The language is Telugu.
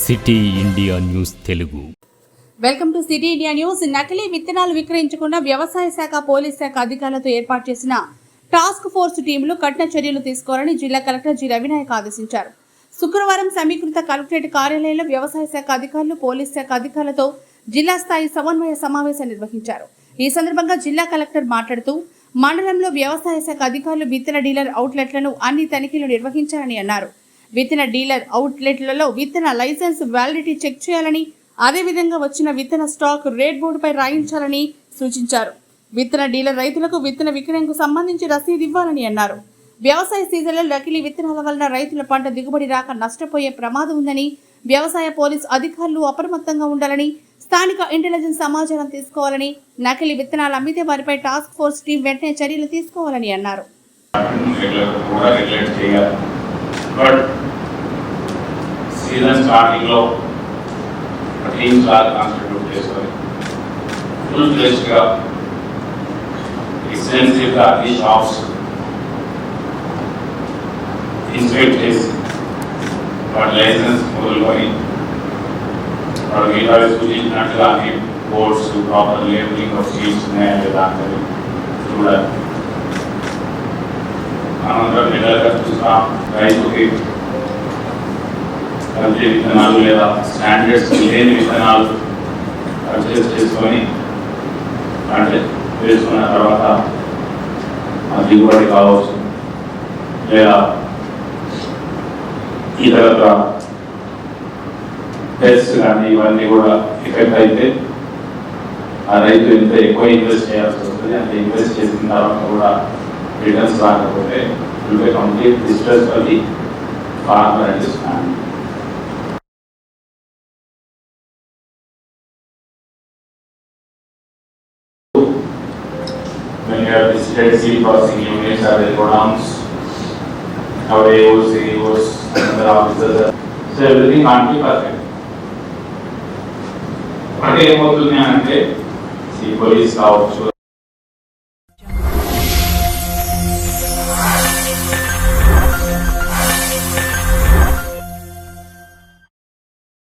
City India news Telugu. Welcome to city India news. నకిలీ విత్తనాలు విక్రయించకుండా వ్యవసాయ శాఖ, పోలీస్ శాఖ అధికారులతో ఏర్పాటు చేసిన టాస్క్ ఫోర్స్ టీంలు కఠిన చర్యలు తీసుకోవాలని జిల్లా కలెక్టర్ జి రవినాయక్ ఆదేశించారు. శుక్రవారం సమీకృత కలెక్టరేట్ కార్యాలయంలో వ్యవసాయ శాఖ అధికారులు, పోలీస్ శాఖ అధికారులతో జిల్లా స్థాయి సమన్వయ సమావేశం నిర్వహించారు. ఈ సందర్భంగా జిల్లా కలెక్టర్ మాట్లాడుతూ మండలంలో వ్యవసాయ శాఖ అధికారులు విత్తన డీలర్ అవుట్లెట్లను అన్ని తనిఖీలు నిర్వహించాలని అన్నారు. విత్తన డీలర్ అవుట్లెట్లలో విత్తన లైసెన్స్ వ్యాలిడిటీ చెక్ చేయాలని, అదేవిధంగా వచ్చిన విత్తన స్టాక్ రేట్ బోర్డుపై రాయించాలని సూచించారు. విత్తన డీలర్ రైతులకు విత్తన విక్రయంకు సంబంధించి రసీదు ఇవ్వాలని అన్నారు. వ్యవసాయ సీజన్లో నకిలీ విత్తనాల వలన రైతుల పంట దిగుబడి రాక నష్టపోయే ప్రమాదం ఉందని, వ్యవసాయ పోలీస్ అధికారులు అప్రమత్తంగా ఉండాలని, స్థానిక ఇంటెలిజెన్స్ సమాచారం తీసుకోవాలని, నకిలీ విత్తనాలు అమ్మితే వారిపై టాస్క్ ఫోర్స్ టీం వెంటనే చర్యలు తీసుకోవాలని అన్నారు. But season starting low, teams are constituted full fledged extensive these shops inspect is but license following or we are using not boards to proper labeling of seeds and the అనంతరం నెలలుగా చూస్తాం రైతుకి కల్తీ విత్తనాలు లేదా స్టాండర్డ్స్ లేని విత్తనాలు పర్చేస్ చేసుకొని అంటే వేసుకున్న తర్వాత దిగుబడి కావచ్చు లేదా ఇతర టెస్ట్ కానీ ఇవన్నీ కూడా ఎఫెక్ట్ అయితే ఆ రైతు ఎంత ఎక్కువ ఇన్వెస్ట్ చేయాల్సి వస్తుంది. అంత ఇన్వెస్ట్ చేసిన తర్వాత కూడా రిటర్న్స్ రాకపోతే will be complete distress for the farmer and his family. When you have visited seed processing units or the godowns, our AOs, CEOs, and other officers, so everything can't be perfect. But ఏమవుతుంది అంటే police కావచ్చు